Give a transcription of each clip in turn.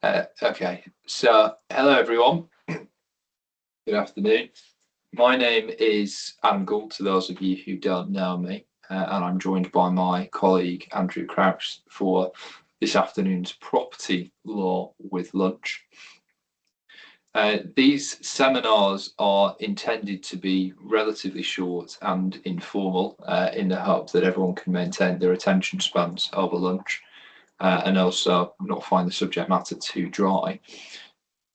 Okay, so hello everyone. Good afternoon. My name is Adam Gould, to those of you who don't know me, and I'm joined by my colleague Andrew Crouch for this afternoon's Property Law with Lunch. These seminars are intended to be relatively short and informal, in the hope that everyone can maintain their attention spans over lunch, and also not find the subject matter too dry.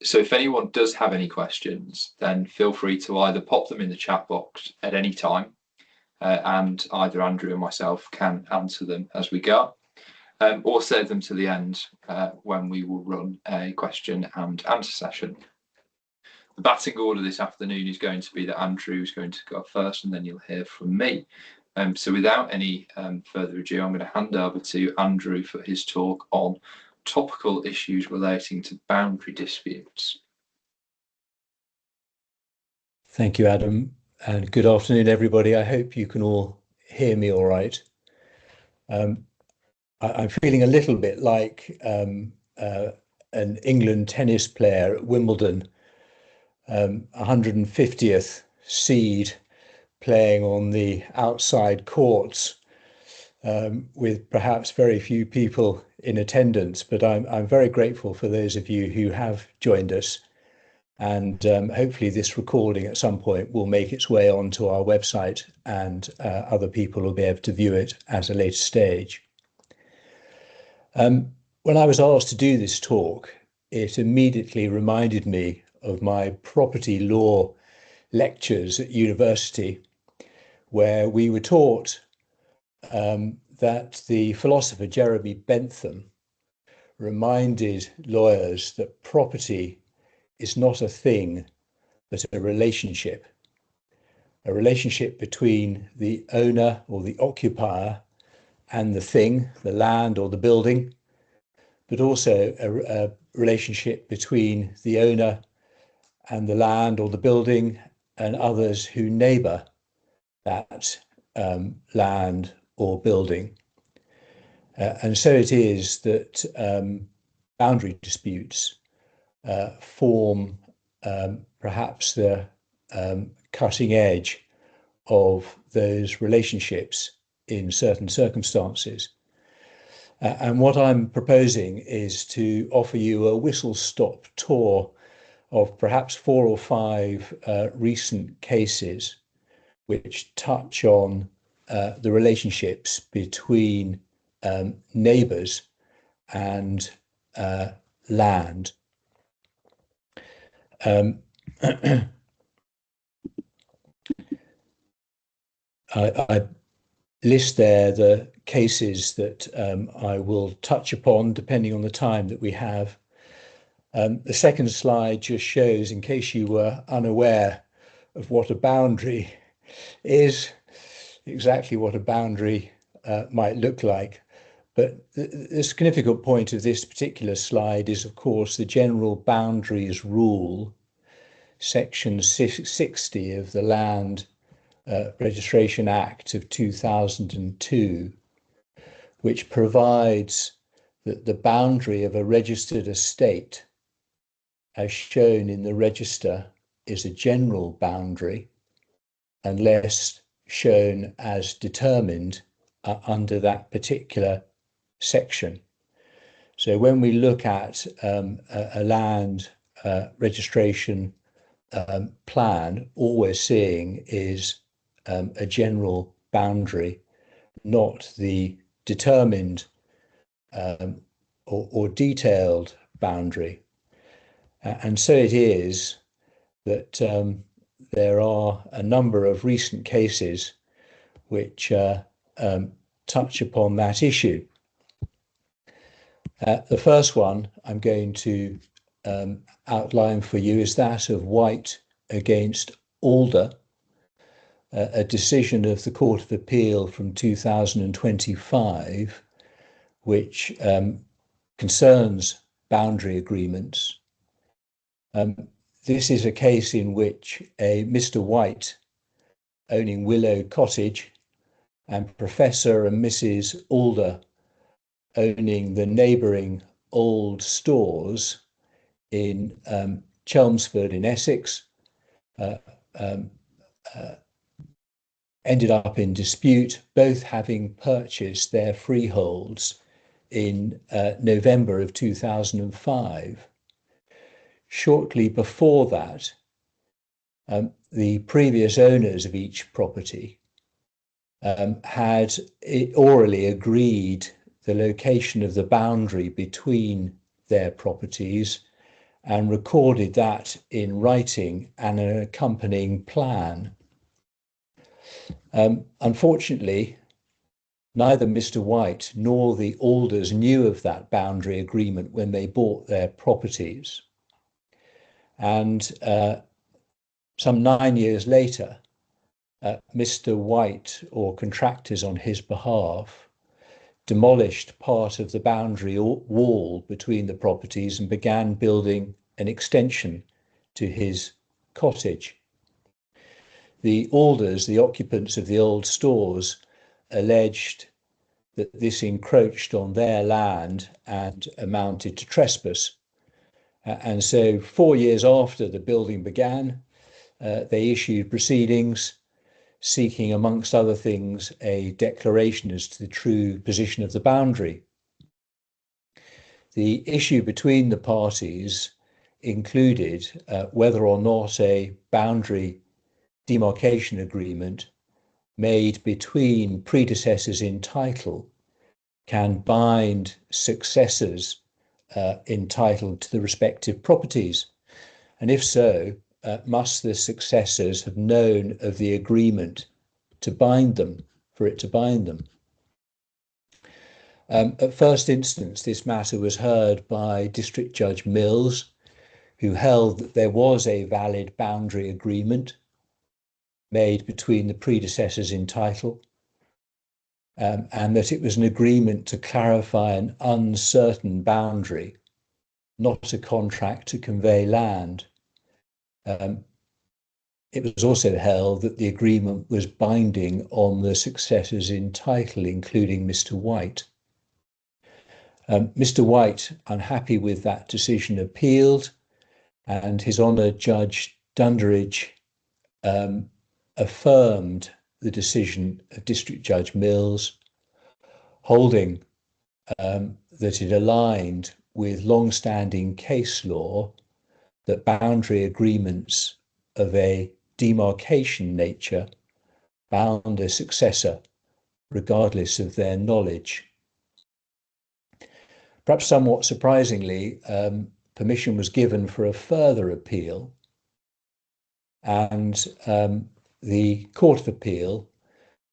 So if anyone does have any questions, then feel free to either pop them in the chat box at any time, and either Andrew or myself can answer them as we go, or save them to the end, when we will run a question and answer session. The batting order this afternoon is going to be that Andrew is going to go first, and then you'll hear from me. So without any further ado, I'm going to hand over to Andrew for his talk on topical issues relating to boundary disputes. Thank you, Adam, and good afternoon, everybody. I hope you can all hear me all right. I'm feeling a little bit like an England tennis player at Wimbledon, 150th seed, playing on the outside courts, with perhaps very few people in attendance. But I'm very grateful for those of you who have joined us. And hopefully this recording at some point will make its way onto our website, and other people will be able to view it at a later stage. When I was asked to do this talk, it immediately reminded me of my property law lectures at university, where we were taught that the philosopher Jeremy Bentham reminded lawyers that property is not a thing, but a relationship between the owner or the occupier and the thing, the land or the building, but also a relationship between the owner and the land or the building and others who neighbour that land or building. And so it is that boundary disputes form perhaps the cutting edge of those relationships in certain circumstances. And what I'm proposing is to offer you a whistle-stop tour of perhaps 4 or 5 recent cases which touch on the relationships between neighbours and land. I list there the cases that I will touch upon depending on the time that we have. The second slide just shows, in case you were unaware of what a boundary is, exactly what a boundary might look like. But the significant point of this particular slide is, of course, the general boundaries rule, section 60 of the Land Registration Act of 2002, which provides that the boundary of a registered estate, as shown in the register, is a general boundary unless shown as determined under that particular section. So when we look at a land registration plan, all we're seeing is a general boundary, not the determined or detailed boundary. And so it is that there are a number of recent cases which touch upon that issue. The first one I'm going to outline for you is that of White against Alder, a decision of the Court of Appeal from 2025, which concerns boundary agreements. This is a case in which a Mr. White, owning Willow Cottage, and Professor and Mrs. Alder, owning the neighbouring old stores in Chelmsford in Essex ended up in dispute, both having purchased their freeholds in November of 2005. Shortly before that, the previous owners of each property had orally agreed the location of the boundary between their properties and recorded that in writing and an accompanying plan. Unfortunately, neither Mr. White nor the Alders knew of that boundary agreement when they bought their properties. And some 9 years later, Mr. White, or contractors on his behalf, demolished part of the boundary wall between the properties and began building an extension to his cottage. The Alders, the occupants of the old stores, alleged that this encroached on their land and amounted to trespass. And so 4 years after the building began, they issued proceedings seeking, amongst other things, a declaration as to the true position of the boundary. The issue between the parties included whether or not a boundary demarcation agreement made between predecessors in title can bind successors entitled to the respective properties. And if so, must the successors have known of the agreement to bind them, for it to bind them? At first instance, this matter was heard by District Judge Mills, who held that there was a valid boundary agreement made between the predecessors in title, and that it was an agreement to clarify an uncertain boundary, not a contract to convey land. It was also held that the agreement was binding on the successors in title, including Mr. White. Mr. White, unhappy with that decision, appealed, and His Honour Judge Dunderidge affirmed the decision of District Judge Mills, holding that it aligned with long-standing case law that boundary agreements of a demarcation nature bound a successor regardless of their knowledge. Perhaps somewhat surprisingly, permission was given for a further appeal, and the Court of Appeal,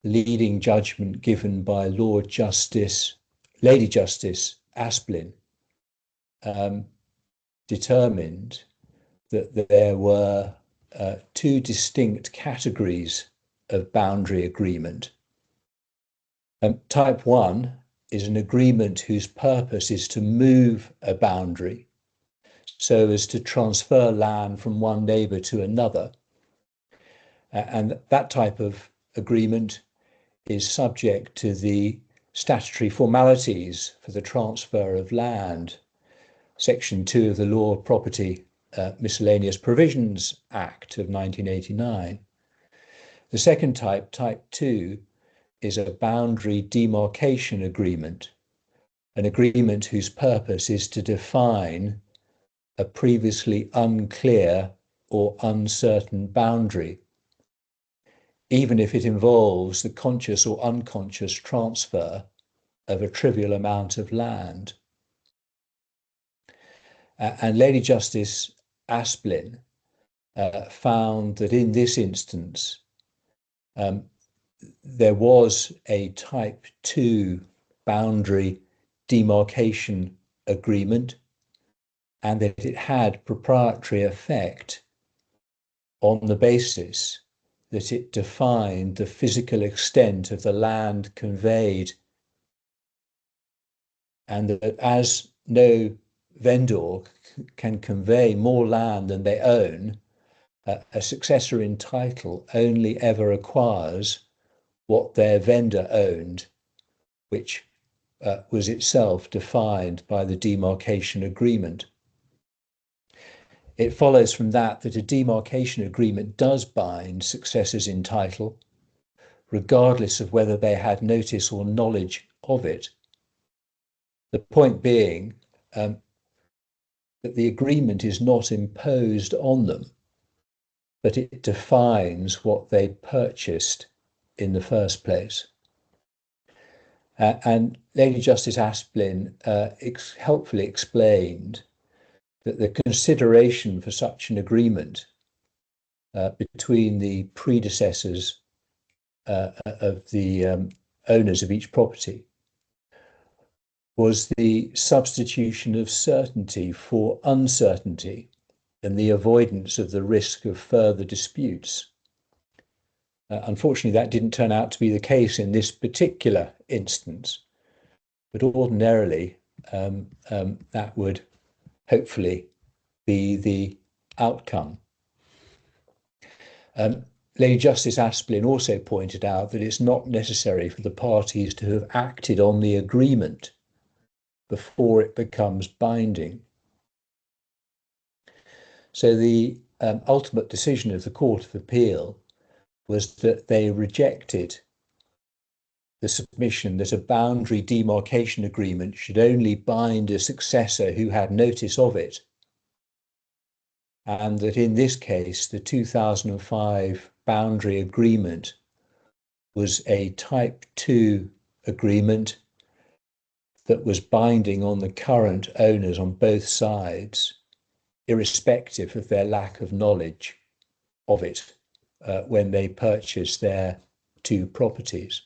leading judgment given by Lady Justice Asplin, determined that there were two distinct categories of boundary agreement. Type 1 is an agreement whose purpose is to move a boundary so as to transfer land from one neighbour to another. And that type of agreement is subject to the statutory formalities for the transfer of land, Section 2 of the Law of Property Miscellaneous Provisions Act of 1989. The second type, Type 2, is a boundary demarcation agreement, an agreement whose purpose is to define a previously unclear or uncertain boundary, even if it involves the conscious or unconscious transfer of a trivial amount of land. And Lady Justice Asplin found that in this instance, there was a Type 2 boundary demarcation agreement, and that it had proprietary effect on the basis that it defined the physical extent of the land conveyed, and that as no vendor can convey more land than they own, a successor in title only ever acquires what their vendor owned, which was itself defined by the demarcation agreement. It follows from that a demarcation agreement does bind successors in title, regardless of whether they had notice or knowledge of it. The point being that the agreement is not imposed on them, but it defines what they purchased in the first place. And Lady Justice Asplin helpfully explained that the consideration for such an agreement between the predecessors of the owners of each property was the substitution of certainty for uncertainty and the avoidance of the risk of further disputes. Unfortunately, that didn't turn out to be the case in this particular instance, but ordinarily that would hopefully be the outcome. Lady Justice Asplin also pointed out that it's not necessary for the parties to have acted on the agreement before it becomes binding. So the ultimate decision of the Court of Appeal was that they rejected the submission that a boundary demarcation agreement should only bind a successor who had notice of it, and that in this case the 2005 boundary agreement was a Type 2 agreement that was binding on the current owners on both sides, irrespective of their lack of knowledge of it when they purchased their two properties.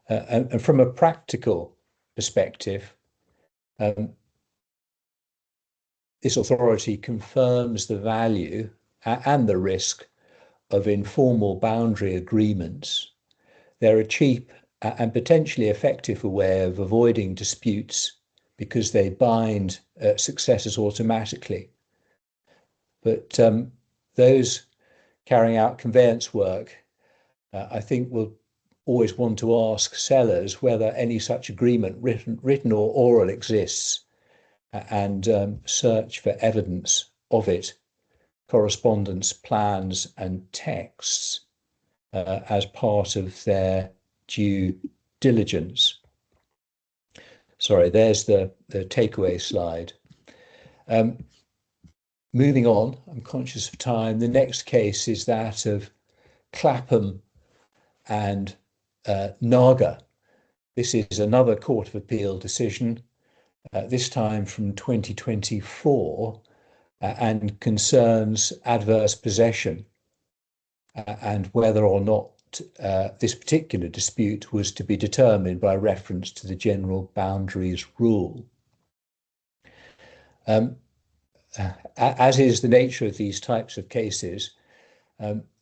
And from a practical perspective, this authority confirms the value and the risk of informal boundary agreements. They're a cheap and potentially effective way of avoiding disputes because they bind successors automatically. But those carrying out conveyance work, I think, will always want to ask sellers whether any such agreement, written or oral, exists, and search for evidence of it, correspondence, plans and texts as part of their due diligence. Sorry, there's the takeaway slide. Moving on, I'm conscious of time. The next case is that of Clapham and Naga. This is another Court of Appeal decision, this time from 2024, and concerns adverse possession and whether or not this particular dispute was to be determined by reference to the general boundaries rule. As is the nature of these types of cases,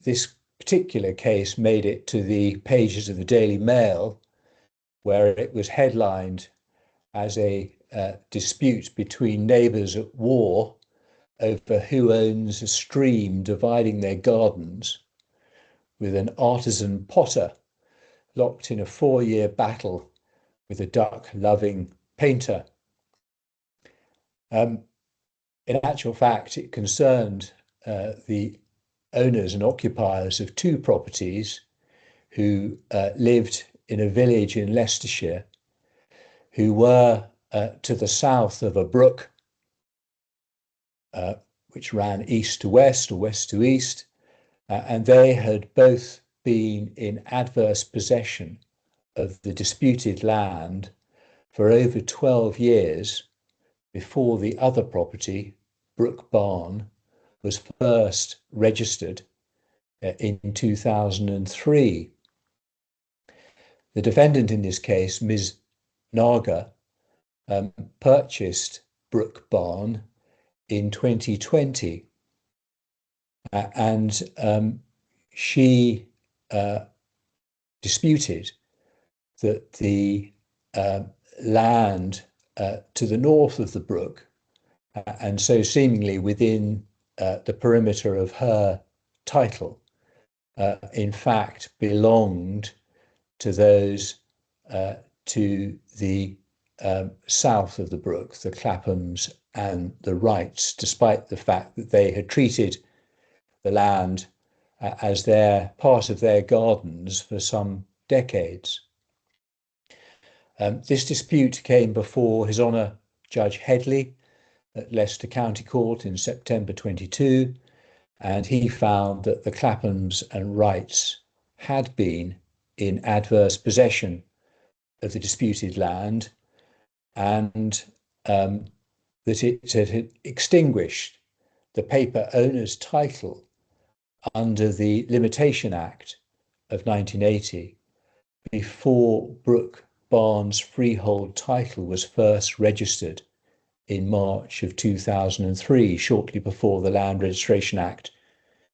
this particular case made it to the pages of the Daily Mail, where it was headlined as a dispute between neighbours at war over who owns a stream dividing their gardens, with an artisan potter locked in a 4-year battle with a duck-loving painter. In actual fact, it concerned the owners and occupiers of two properties who lived in a village in Leicestershire, who were to the south of a brook which ran east to west or west to east, and they had both been in adverse possession of the disputed land for over 12 years before the other property, Brook Barn, was first registered in 2003. The defendant in this case, Ms. Naga, purchased Brook Barn in 2020, and she disputed that the land to the north of the brook, and so seemingly within the perimeter of her title, in fact belonged to those to the south of the brook, the Claphams and the Wrights, despite the fact that they had treated the land as their part of their gardens for some decades. This dispute came before His Honour Judge Headley at Leicester County Court in September 22, and he found that the Claphams and Wrights had been in adverse possession of the disputed land, and that it had extinguished the paper owner's title under the Limitation Act of 1980 before Brook Barnes' freehold title was first registered in March of 2003, shortly before the Land Registration Act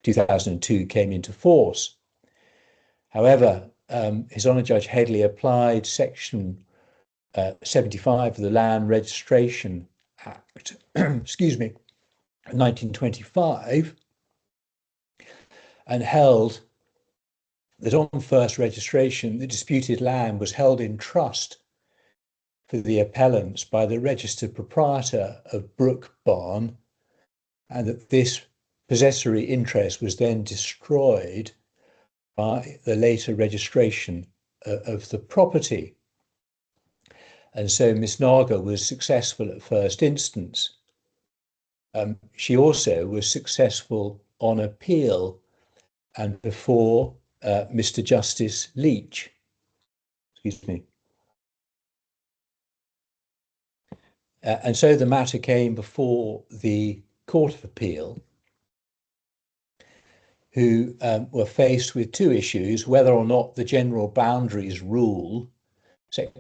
2002 came into force. However, His Honour Judge Headley applied Section 75 of the Land Registration Act, excuse me, 1925, and held that on first registration, the disputed land was held in trust for the appellants by the registered proprietor of Brook Barn, and that this possessory interest was then destroyed by the later registration of the property. And so Miss Naga was successful at first instance. She also was successful on appeal and before Mr. Justice Leach. Excuse me. And so the matter came before the Court of Appeal, who were faced with two issues: whether or not the General Boundaries Rule,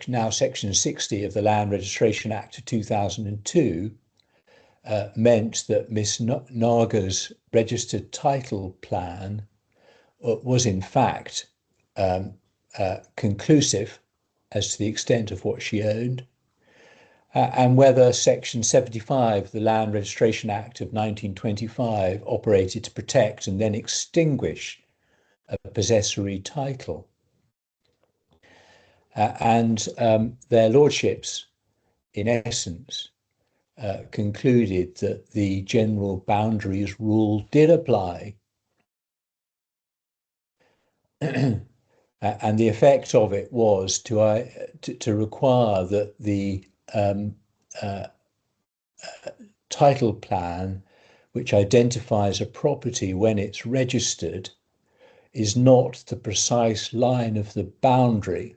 now Section 60 of the Land Registration Act of 2002, meant that Miss Naga's registered title plan was in fact conclusive as to the extent of what she owned, and whether Section 75 of the Land Registration Act of 1925 operated to protect and then extinguish a possessory title. And their lordships, in essence, concluded that the General Boundaries Rule did apply. And the effect of it was to require that the title plan, which identifies a property when it's registered, is not the precise line of the boundary,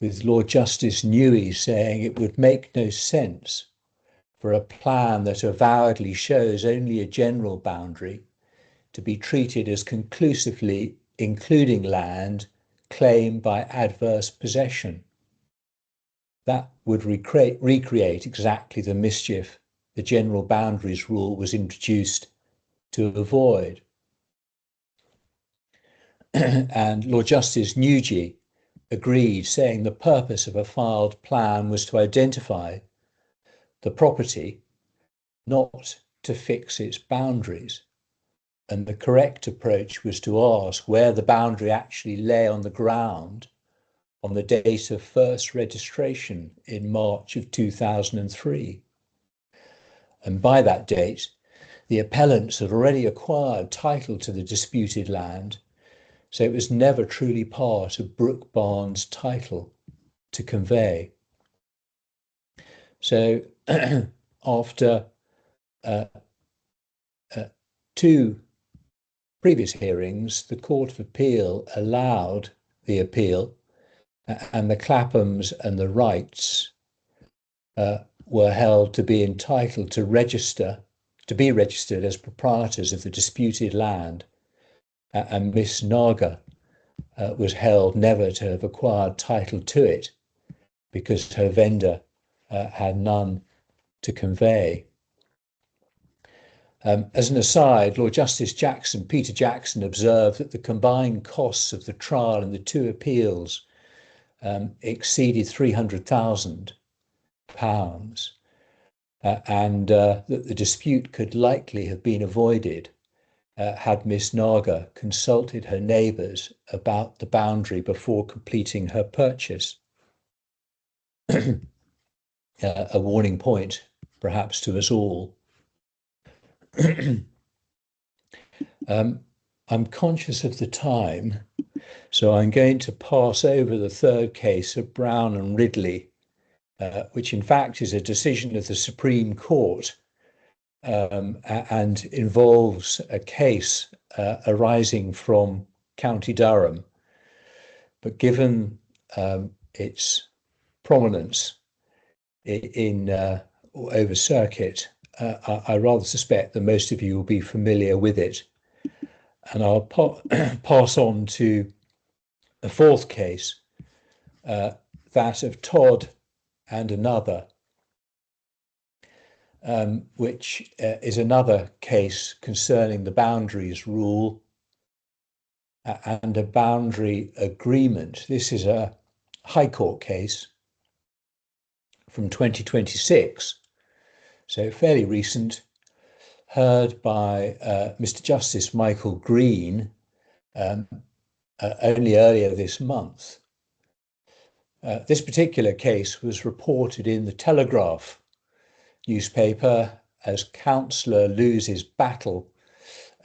with Lord Justice Newey saying it would make no sense for a plan that avowedly shows only a general boundary to be treated as conclusively including land claimed by adverse possession. That would recreate exactly the mischief the General Boundaries Rule was introduced to avoid. And Lord Justice Newgee agreed, saying the purpose of a filed plan was to identify the property, not to fix its boundaries. And the correct approach was to ask where the boundary actually lay on the ground on the date of first registration in March of 2003. And by that date, the appellants had already acquired title to the disputed land, so it was never truly part of Brook Barnes' title to convey. So after two previous hearings, the Court of Appeal allowed the appeal, and the Claphams and the Wrights were held to be entitled to be registered as proprietors of the disputed land, and Miss Naga was held never to have acquired title to it because her vendor had none to convey. As an aside, Lord Justice Peter Jackson, observed that the combined costs of the trial and the two appeals exceeded £300,000, and that the dispute could likely have been avoided had Miss Naga consulted her neighbours about the boundary before completing her purchase. a warning point, perhaps, to us all. I'm conscious of the time, so I'm going to pass over the third case of Brown and Ridley, which in fact is a decision of the Supreme Court and involves a case arising from County Durham. But given its prominence in over circuit, I rather suspect that most of you will be familiar with it. And I'll pass on to the fourth case, that of Todd and another, which is another case concerning the boundaries rule and a boundary agreement. This is a High Court case from 2026, so fairly recent, heard by Mr. Justice Michael Green only earlier this month. This particular case was reported in the Telegraph newspaper as councillor loses battle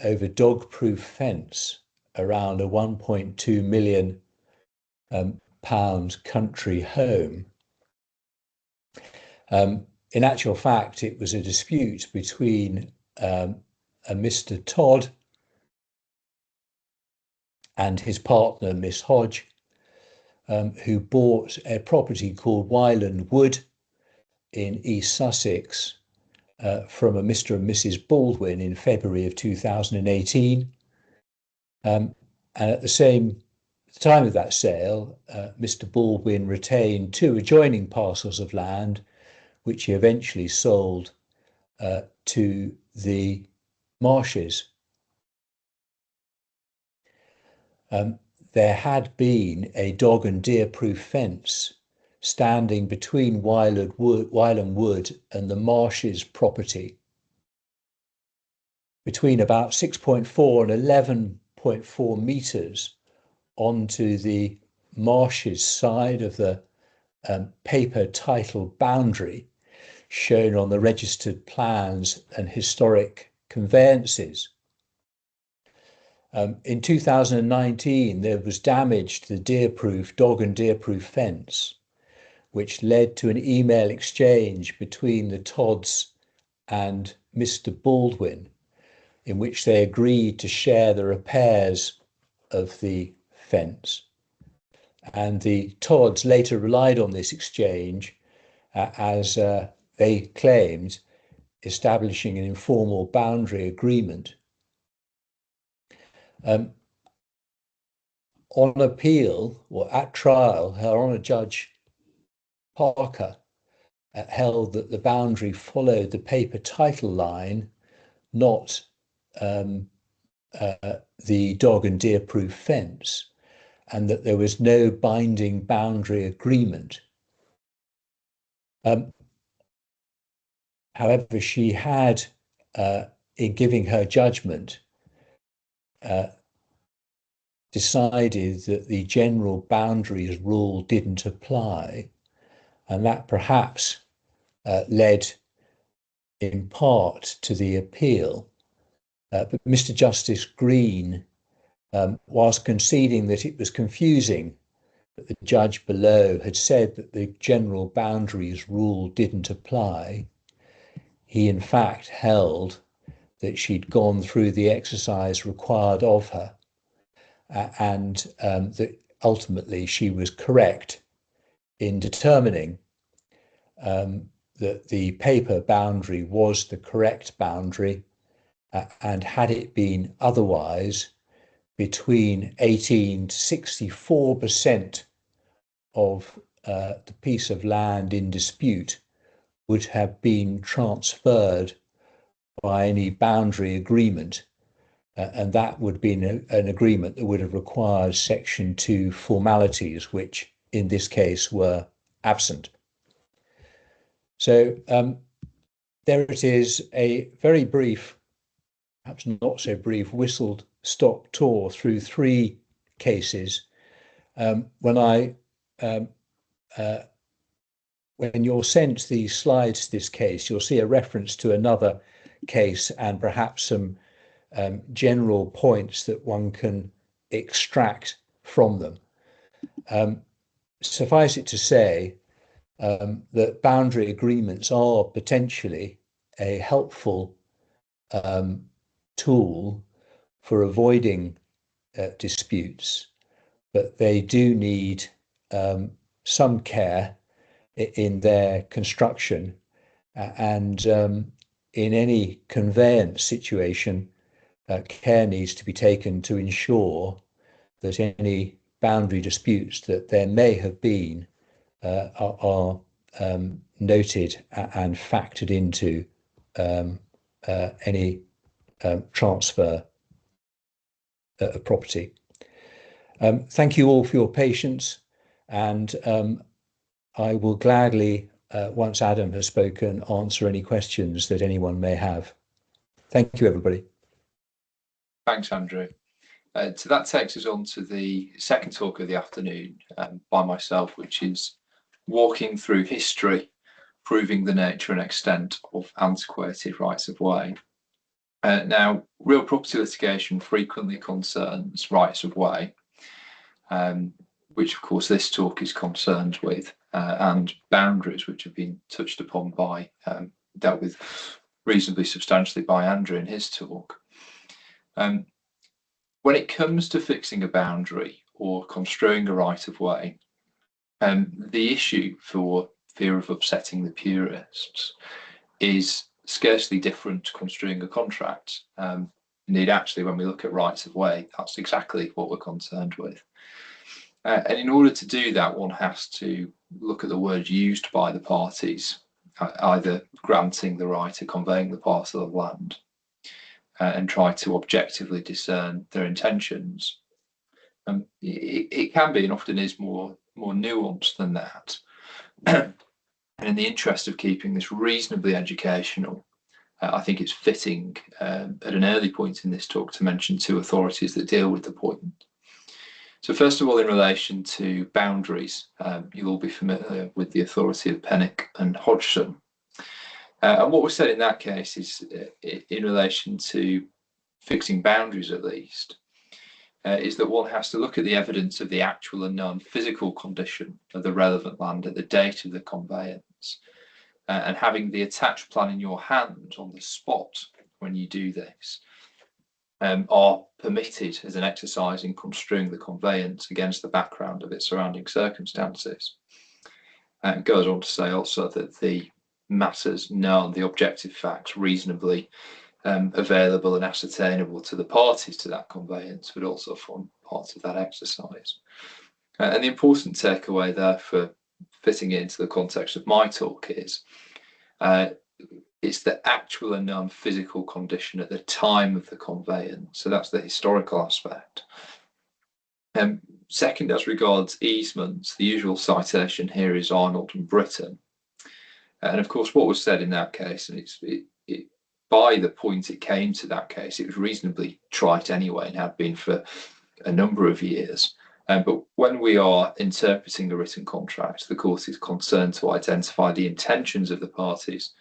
over dog-proof fence around a £1.2 million country home. In actual fact, it was a dispute between a Mr. Todd and his partner, Miss Hodge, who bought a property called Wyland Wood in East Sussex from a Mr. and Mrs. Baldwin in February of 2018. And at the time of that sale, Mr. Baldwin retained 2 adjoining parcels of land, which he eventually sold to the Marshes. There had been a dog and deer proof fence standing between Wyland Wood and the Marshes property, between about 6.4 and 11.4 metres onto the Marshes side of the paper title boundary shown on the registered plans and historic conveyances. In 2019, there was damage to the dog and deer-proof fence, which led to an email exchange between the Todds and Mr. Baldwin, in which they agreed to share the repairs of the fence. And the Todds later relied on this exchange as they claimed establishing an informal boundary agreement. On appeal, or at trial, Her Honour Judge Parker held that the boundary followed the paper title line, not the dog and deer proof fence, and that there was no binding boundary agreement. However, she had, in giving her judgment, decided that the general boundaries rule didn't apply, and that perhaps led in part to the appeal. But Mr. Justice Green, whilst conceding that it was confusing that the judge below had said that the general boundaries rule didn't apply, he in fact held that she'd gone through the exercise required of her, and that ultimately she was correct in determining that the paper boundary was the correct boundary, and had it been otherwise, between 18 to 64% of the piece of land in dispute would have been transferred by any boundary agreement, and that would be an agreement that would have required Section 2 formalities, which in this case were absent. So there it is, a very brief, perhaps not so brief, whistle-stop tour through 3 cases. When I when you're sent these slides to this case, you'll see a reference to another case and perhaps some general points that one can extract from them. Suffice it to say that boundary agreements are potentially a helpful tool for avoiding disputes, but they do need some care in their construction, and in any conveyance situation, care needs to be taken to ensure that any boundary disputes that there may have been are noted and factored into any transfer of property. Thank you all for your patience, and I will gladly, once Adam has spoken, answer any questions that anyone may have. Thank you, everybody. Thanks, Andrew. So that takes us on to the second talk of the afternoon by myself, which is walking through history, proving the nature and extent of antiquated rights of way. Now, real property litigation frequently concerns rights of way, which of course this talk is concerned with, and boundaries, which have been touched upon by, dealt with reasonably substantially by Andrew in his talk. When it comes to fixing a boundary or construing a right of way, the issue for fear of upsetting the purists is scarcely different to construing a contract. Indeed, actually, when we look at rights of way, that's exactly what we're concerned with. And in order to do that, one has to look at the words used by the parties, either granting the right or conveying the parcel of land, and try to objectively discern their intentions. It can be, and often is, more nuanced than that. And in the interest of keeping this reasonably educational, I think it's fitting at an early point in this talk to mention two authorities that deal with the point. So first of all, in relation to boundaries, you'll all be familiar with the authority of Pennock and Hodgson. And what was said in that case is, in relation to fixing boundaries at least, is that one has to look at the evidence of the actual and known physical condition of the relevant land at the date of the conveyance, and having the attached plan in your hand on the spot when you do this are permitted as an exercise in construing the conveyance against the background of its surrounding circumstances. And it goes on to say also that the matters known, the objective facts, reasonably available and ascertainable to the parties to that conveyance would also form part of that exercise. And the important takeaway there for fitting it into the context of my talk is it's the actual and known physical condition at the time of the conveyance. So that's the historical aspect. Second, as regards easements, the usual citation here is Arnold and Britton. And of course, what was said in that case, and by the point it came to that case, it was reasonably trite anyway and had been for a number of years. But when we are interpreting a written contract, the court is concerned to identify the intentions of the parties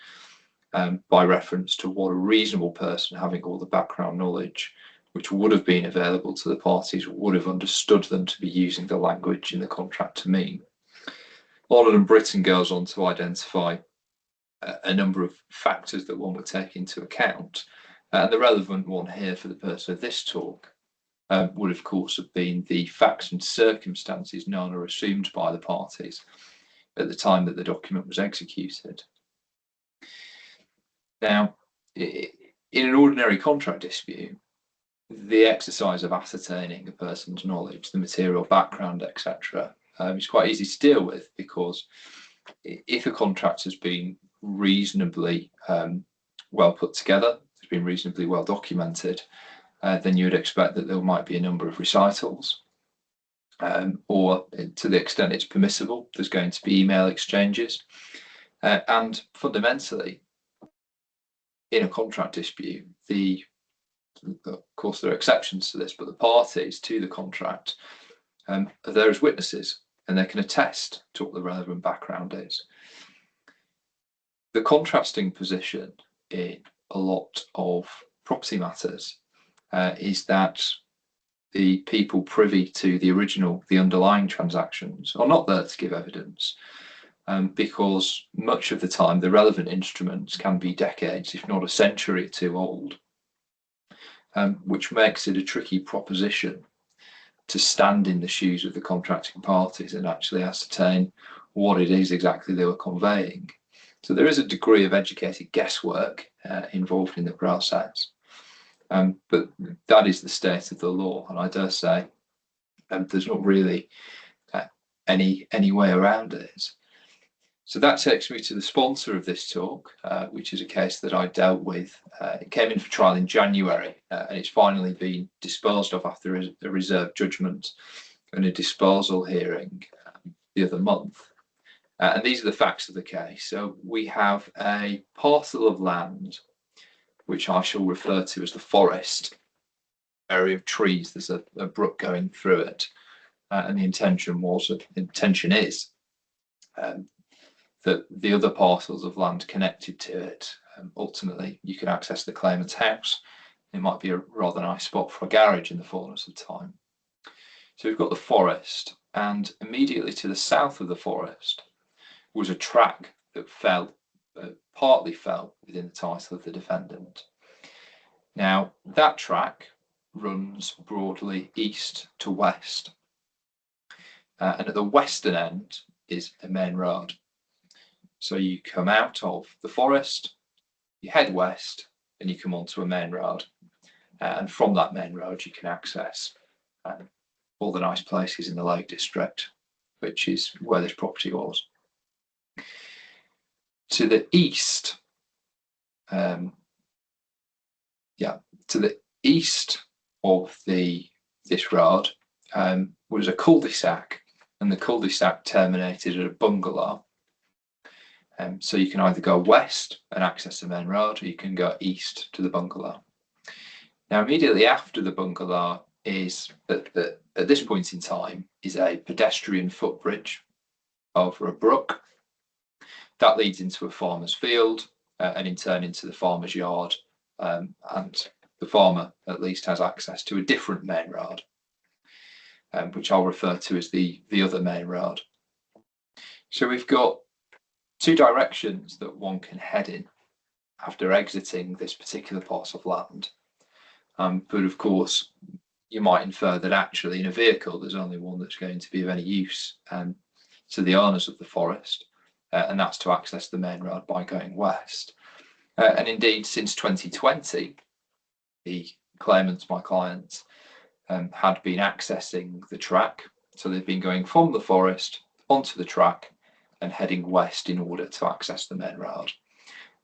by reference to what a reasonable person having all the background knowledge which would have been available to the parties would have understood them to be using the language in the contract to mean. Arnold and Britton goes on to identify a number of factors that one would take into account. And the relevant one here for the purpose of this talk would, of course, have been the facts and circumstances known or assumed by the parties at the time that the document was executed. Now, in an ordinary contract dispute, the exercise of ascertaining a person's knowledge, the material background, etc., is quite easy to deal with, because if a contract has been reasonably well put together, it's been reasonably well documented, then you would expect that there might be a number of recitals, or to the extent it's permissible, there's going to be email exchanges. And fundamentally, in a contract dispute, of course there are exceptions to this, but the parties to the contract are there as witnesses, and they can attest to what the relevant background is. The contrasting position in a lot of property matters is that the people privy to the underlying transactions are not there to give evidence, because much of the time the relevant instruments can be decades, if not a century or two old, which makes it a tricky proposition to stand in the shoes of the contracting parties and actually ascertain what it is exactly they were conveying. So there is a degree of educated guesswork involved in the process, but that is the state of the law, and I dare say there's not really any way around it. So that takes me to the sponsor of this talk, which is a case that I dealt with. It came in for trial in January, and it's finally been disposed of after a reserved judgment and a disposal hearing the other month. And these are the facts of the case. So we have a parcel of land, which I shall refer to as the forest, area of trees. There's a brook going through it, and the intention is that the other parcels of land connected to it, ultimately you can access the claimant's house. It might be a rather nice spot for a garage in the fullness of time. So we've got the forest, and immediately to the south of the forest was a track that partly fell within the title of the defendant. Now that track runs broadly east to west, and at the western end is a main road. So you come out of the forest, you head west, and you come onto a main road, and from that main road you can access all the nice places in the Lake District, which is where this property was. To the east, of this road was a cul-de-sac, and the cul-de-sac terminated at a bungalow. So you can either go west and access the main road, or you can go east to the bungalow. Now, immediately after the bungalow is, at this point in time, is a pedestrian footbridge over a brook. That leads into a farmer's field, and in turn into the farmer's yard, and the farmer at least has access to a different main road, which I'll refer to as the other main road. So we've got two directions that one can head in after exiting this particular parcel of land, but of course you might infer that actually in a vehicle there's only one that's going to be of any use to the owners of the forest, and that's to access the main road by going west. And indeed, since 2020, the claimants, my clients, had been accessing the track. So they've been going from the forest onto the track and heading west in order to access the main road.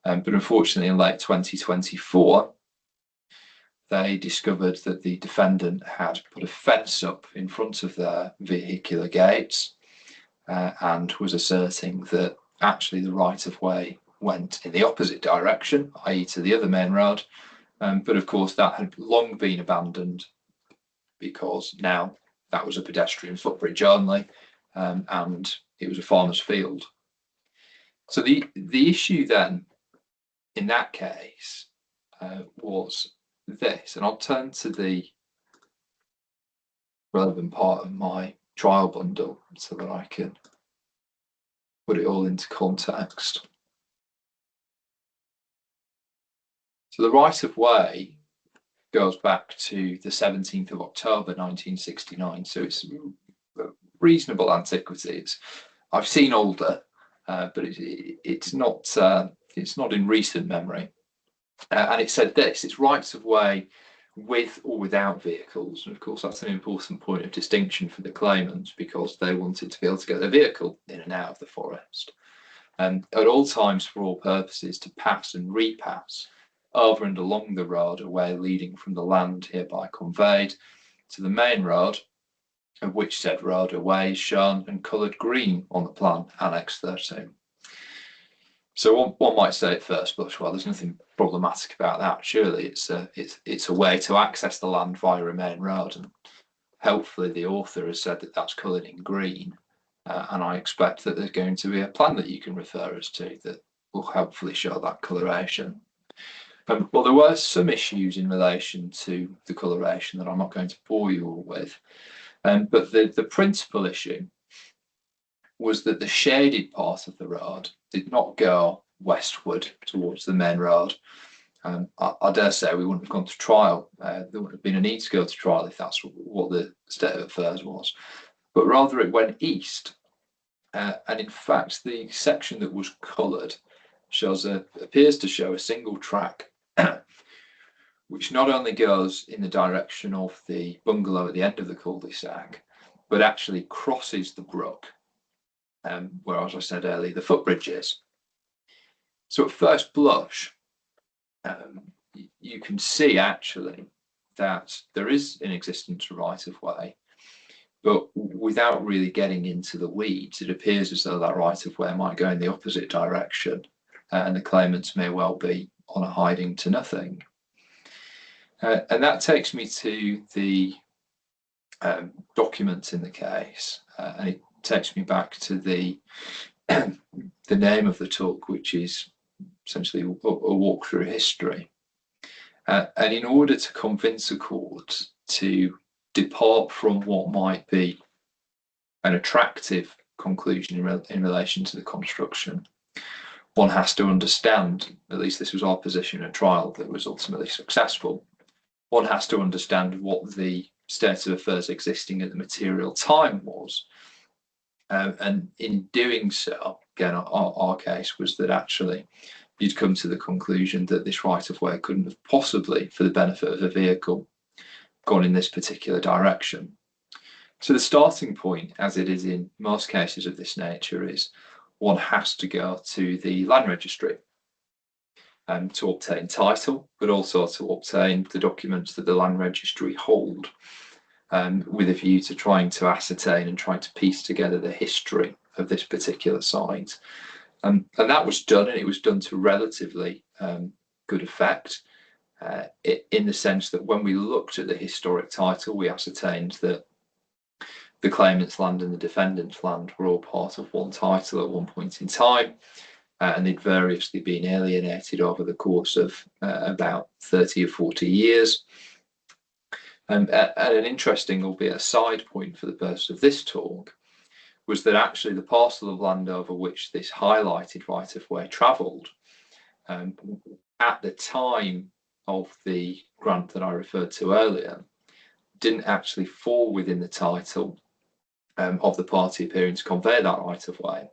But unfortunately, in late 2024, they discovered that the defendant had put a fence up in front of their vehicular gates, and was asserting that actually the right of way went in the opposite direction, i.e. to the other main road. But of course that had long been abandoned, because now that was a pedestrian footbridge only, and it was a farmer's field. So the issue then in that case was this, and I'll turn to the relevant part of my trial bundle so that I can put it all into context. So the right of way goes back to the 17th of October 1969, so it's a reasonable antiquity. I've seen older, but it's not in recent memory. And it said this: it's rights of way with or without vehicles. And of course, that's an important point of distinction for the claimants, because they wanted to be able to get their vehicle in and out of the forest, and at all times, for all purposes, to pass and repass over and along the road, a way leading from the land hereby conveyed to the main road, of which said road a way is shown and coloured green on the plan, Annex 13. So one might say at first blush, well, there's nothing problematic about that. Surely it's a way to access the land via a main road, and helpfully the author has said that that's coloured in green, and I expect that there's going to be a plan that you can refer us to that will hopefully show that coloration. Well, there were some issues in relation to the coloration that I'm not going to bore you all with, but the principal issue was that the shaded part of the road did not go westward towards the main road. I dare say we wouldn't have gone to trial. There wouldn't have been a need to go to trial if that's what the state of affairs was. But rather it went east. And in fact, the section that was coloured appears to show a single track, which not only goes in the direction of the bungalow at the end of the cul-de-sac, but actually crosses the brook, where, as I said earlier, the footbridge is. So at first blush, you can see actually that there is in existence a right of way, but without really getting into the weeds, it appears as though that right of way might go in the opposite direction, and the claimants may well be on a hiding to nothing. And that takes me to the documents in the case, and it takes me back to the name of the talk, which is essentially a walk through history. And in order to convince a court to depart from what might be an attractive conclusion in relation to the construction, one has to understand, at least this was our position at trial that was ultimately successful, one has to understand what the state of affairs existing at the material time was. And in doing so, again, our case was that actually you'd come to the conclusion that this right of way couldn't have possibly, for the benefit of a vehicle, gone in this particular direction. So the starting point, as it is in most cases of this nature, is one has to go to the land registry to obtain title, but also to obtain the documents that the land registry hold, with a view to trying to ascertain and trying to piece together the history of this particular site. And that was done, and it was done to relatively good effect, in the sense that when we looked at the historic title, we ascertained that the claimant's land and the defendant's land were all part of one title at one point in time, and they'd variously been alienated over the course of about 30 or 40 years. And an interesting, albeit a side point for the purpose of this talk, was that actually the parcel of land over which this highlighted right of way travelled, at the time of the grant that I referred to earlier, didn't actually fall within the title of the party appearing to convey that right of way.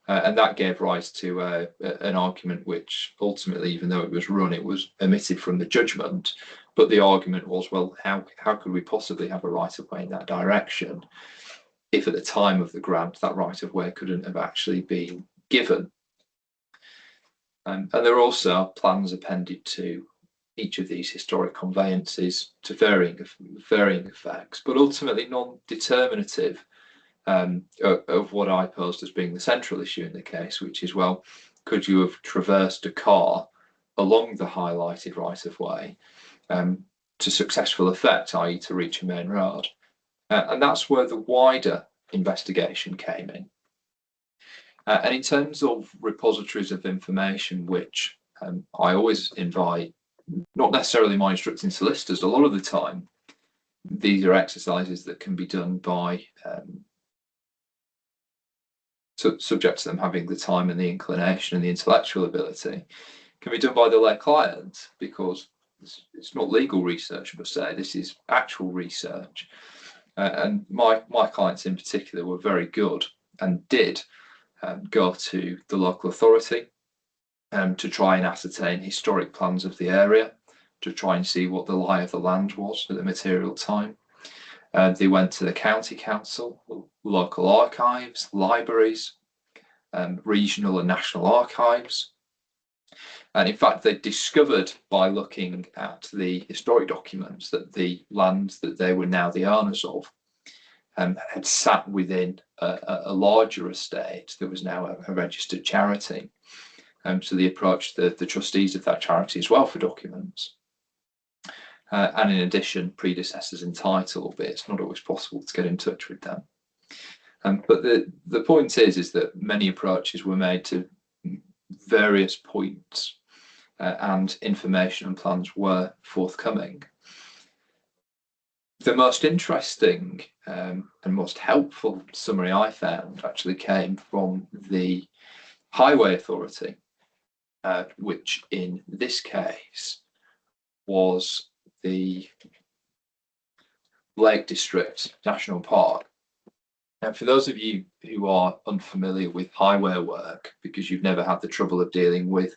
And that gave rise to an argument which ultimately, even though it was run, it was omitted from the judgment. But the argument was, well, how could we possibly have a right of way in that direction if at the time of the grant that right of way couldn't have actually been given? And there are also plans appended to each of these historic conveyances to varying effects, but ultimately non-determinative of what I posed as being the central issue in the case, which is, well, could you have traversed a car along the highlighted right of way to successful effect, i.e. to reach a main road? And that's where the wider investigation came in. And in terms of repositories of information, which I always invite, not necessarily my instructing solicitors, a lot of the time, these are exercises that can be done by, subject to them having the time and the inclination and the intellectual ability, can be done by the lay client, because it's not legal research per se, this is actual research. And my clients in particular were very good and did go to the local authority to try and ascertain historic plans of the area, to try and see what the lie of the land was at the material time. They went to the county council, local archives, libraries, regional and national archives. And in fact, they discovered by looking at the historic documents that the land that they were now the owners of had sat within a larger estate that was now a registered charity. So they approached the trustees of that charity as well for documents. And in addition, predecessors in title, albeit it's not always possible to get in touch with them. But the point is that many approaches were made to various points and information and plans were forthcoming. The most interesting and most helpful summary I found actually came from the Highway Authority, which in this case was the Lake District National Park. And for those of you who are unfamiliar with highway work, because you've never had the trouble of dealing with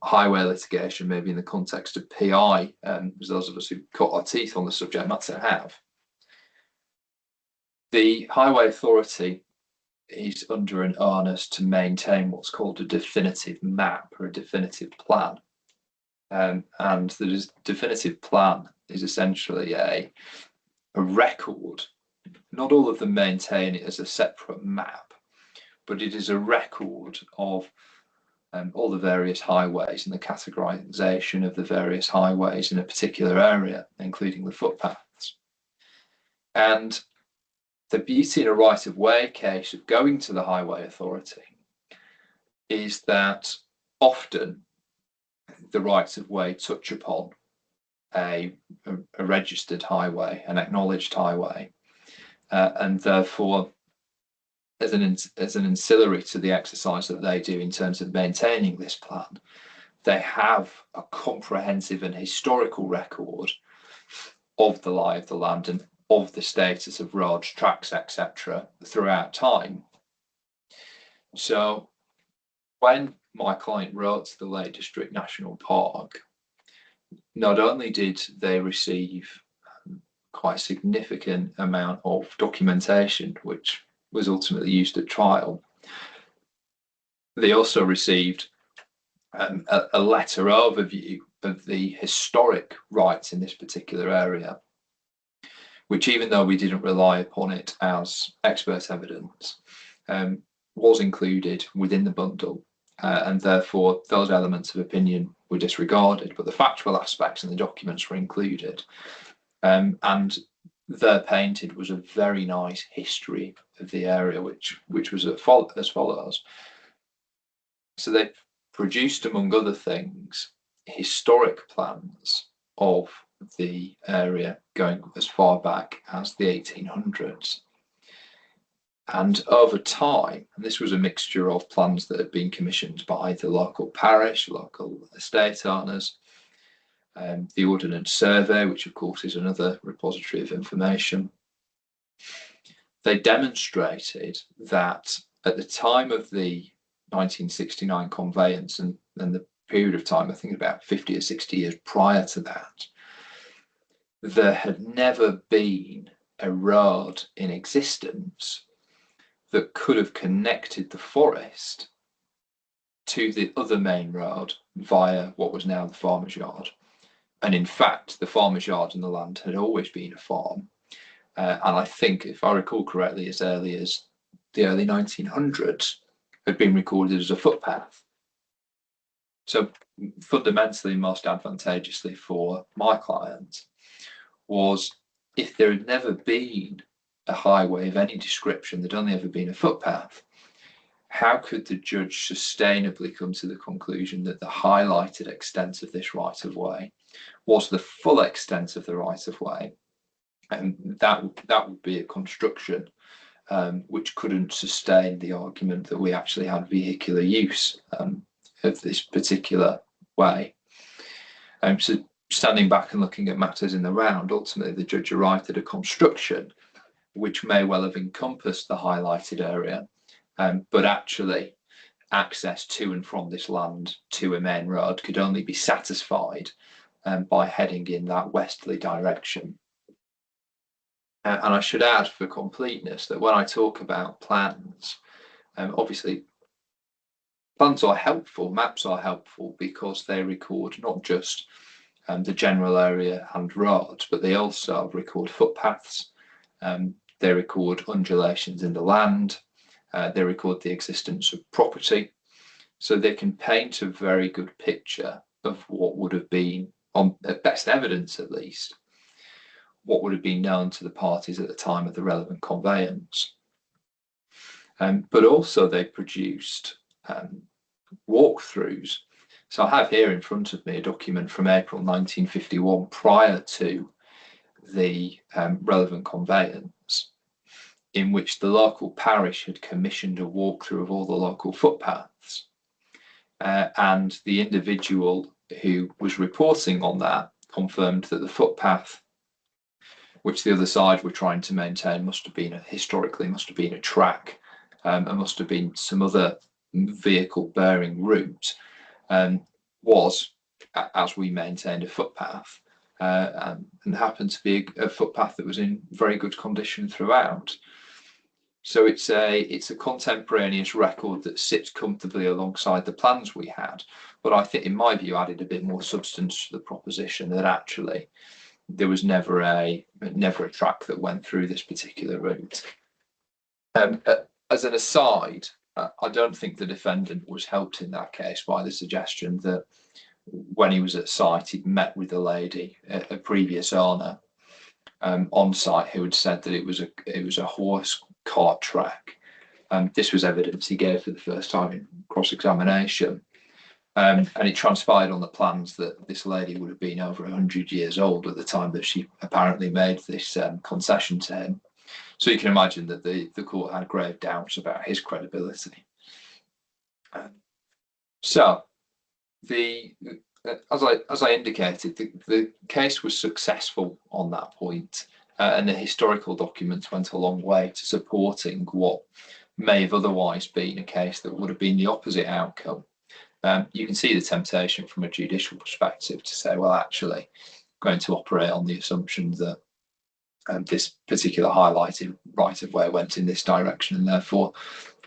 highway litigation, maybe in the context of PI, as those of us who cut our teeth on the subject matter have, the Highway Authority is under an onus to maintain what's called a definitive map or a definitive plan. And the definitive plan is essentially a record. Not all of them maintain it as a separate map, but it is a record of all the various highways and the categorization of the various highways in a particular area, including the footpaths. And the beauty in a right-of-way case of going to the Highway Authority is that often the rights-of-way touch upon a registered highway, an acknowledged highway, and therefore as an ancillary to the exercise that they do in terms of maintaining this plan, they have a comprehensive and historical record of the lie of the land and of the status of roads, tracks, etc. throughout time. So when my client wrote to the Lake District National Park, not only did they receive quite a significant amount of documentation, which was ultimately used at trial, they also received a letter overview of the historic rights in this particular area, which, even though we didn't rely upon it as expert evidence, was included within the bundle, and therefore those elements of opinion were disregarded, but the factual aspects in the documents were included. And there painted was a very nice history of the area, which was as follows. So they produced, among other things, historic plans of the area going as far back as the 1800s. And over time, and this was a mixture of plans that had been commissioned by the local parish, local estate owners, the Ordnance Survey, which of course is another repository of information. They demonstrated that at the time of the 1969 conveyance and the period of time, I think about 50 or 60 years prior to that, there had never been a road in existence that could have connected the forest to the other main road via what was now the farmer's yard. And in fact, the farmer's yard and the land had always been a farm. And I think, if I recall correctly, as early as the early 1900s, had been recorded as a footpath. So fundamentally, most advantageously for my client, was if there had never been a highway of any description, there'd only ever been a footpath, how could the judge sustainably come to the conclusion that the highlighted extent of this right-of-way was the full extent of the right-of-way? And that would be a construction which couldn't sustain the argument that we actually had vehicular use of this particular way. So standing back and looking at matters in the round, ultimately the judge arrived at a construction which may well have encompassed the highlighted area, but actually access to and from this land to a main road could only be satisfied by heading in that westerly direction. And I should add, for completeness, that when I talk about plans, obviously plans are helpful, maps are helpful, because they record not just the general area and roads, but they also record footpaths, they record undulations in the land, they record the existence of property. So they can paint a very good picture of what would have been, on best evidence at least, what would have been known to the parties at the time of the relevant conveyance. But also they produced walkthroughs. So I have here in front of me a document from April 1951, prior to the relevant conveyance, in which the local parish had commissioned a walkthrough of all the local footpaths. And the individual who was reporting on that confirmed that the footpath which the other side were trying to maintain must have been a track, and must have been some other vehicle bearing route, was, as we maintained, a footpath, and happened to be a footpath that was in very good condition throughout. So it's a contemporaneous record that sits comfortably alongside the plans we had, but I think, in my view, added a bit more substance to the proposition that actually there was never a track that went through this particular route. As an aside, I don't think the defendant was helped in that case by the suggestion that when he was at site, he'd met with a lady, a previous owner, on site, who had said that it was a horse cart track. This was evidence he gave for the first time in cross-examination. And it transpired on the plans that this lady would have been over 100 years old at the time that she apparently made this concession to him. So you can imagine that the court had grave doubts about his credibility. So as I indicated, the case was successful on that point, and the historical documents went a long way to supporting what may have otherwise been a case that would have been the opposite outcome. You can see the temptation from a judicial perspective to say, well, actually, I'm going to operate on the assumption that this particular highlighted right of way went in this direction, and therefore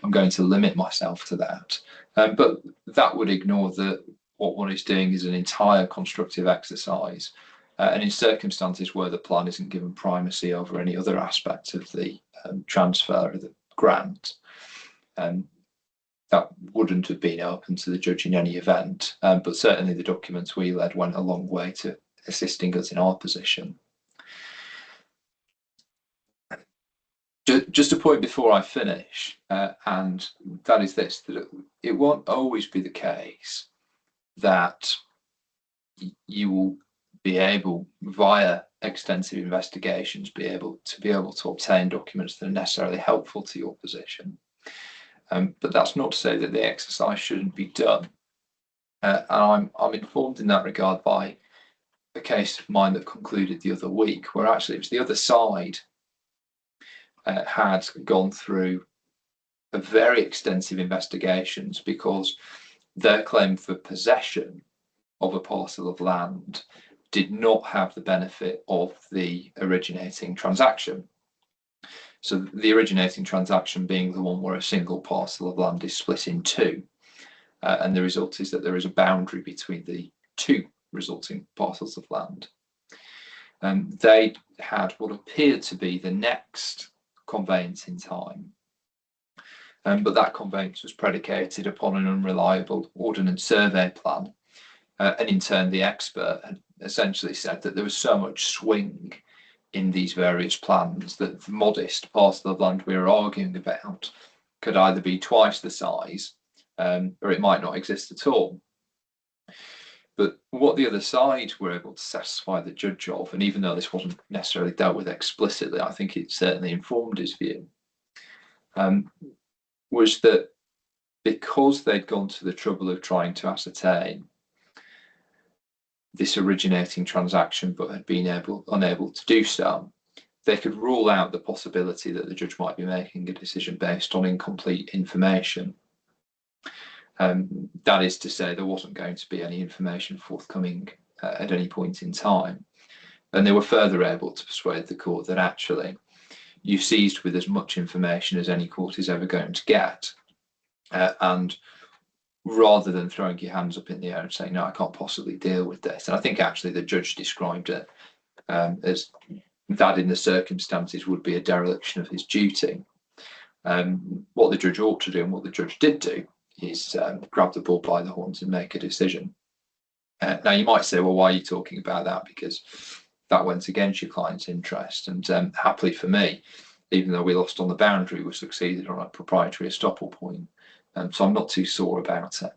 I'm going to limit myself to that. But that would ignore that what one is doing is an entire constructive exercise, and in circumstances where the plan isn't given primacy over any other aspect of the transfer of the grant, that wouldn't have been open to the judge in any event, but certainly the documents we led went a long way to assisting us in our position. Just a point before I finish, and that is this, that it won't always be the case that you will be able, via extensive investigations, be able to obtain documents that are necessarily helpful to your position. But that's not to say that the exercise shouldn't be done. And I'm informed in that regard by a case of mine that concluded the other week, where actually it was the other side had gone through a very extensive investigations, because their claim for possession of a parcel of land did not have the benefit of the originating transaction. So the originating transaction being the one where a single parcel of land is split in two, and the result is that there is a boundary between the two resulting parcels of land. They had what appeared to be the next conveyance in time, but that conveyance was predicated upon an unreliable ordnance survey plan, and in turn the expert had essentially said that there was so much swing in these various plans that the modest parcel of land we were arguing about could either be twice the size, or it might not exist at all. But what the other side were able to satisfy the judge of, and even though this wasn't necessarily dealt with explicitly, I think it certainly informed his view, was that because they'd gone to the trouble of trying to ascertain this originating transaction but had been unable to do so, they could rule out the possibility that the judge might be making a decision based on incomplete information. That is to say, there wasn't going to be any information forthcoming at any point in time. And they were further able to persuade the court that actually you seized with as much information as any court is ever going to get. And rather than throwing your hands up in the air and saying, no, I can't possibly deal with this. And I think actually the judge described it as that in the circumstances would be a dereliction of his duty. What the judge ought to do, and what the judge did do, is grab the bull by the horns and make a decision. Now you might say, well, why are you talking about that? Because that went against your client's interest. And happily for me, even though we lost on the boundary, we succeeded on a proprietary estoppel point. So I'm not too sore about it.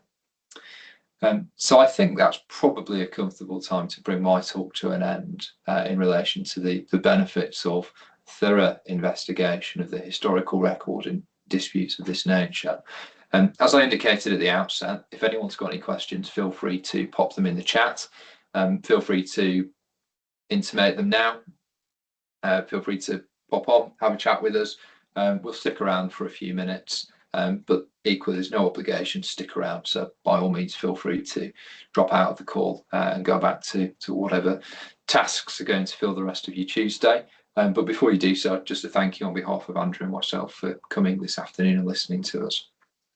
So I think that's probably a comfortable time to bring my talk to an end in relation to the benefits of thorough investigation of the historical record in disputes of this nature. As I indicated at the outset, if anyone's got any questions, feel free to pop them in the chat. Feel free to intimate them now. Feel free to pop on, have a chat with us. We'll stick around for a few minutes, but equally, there's no obligation to stick around. So by all means, feel free to drop out of the call and go back to whatever tasks are going to fill the rest of your Tuesday. But before you do so, just a thank you on behalf of Andrew and myself for coming this afternoon and listening to us.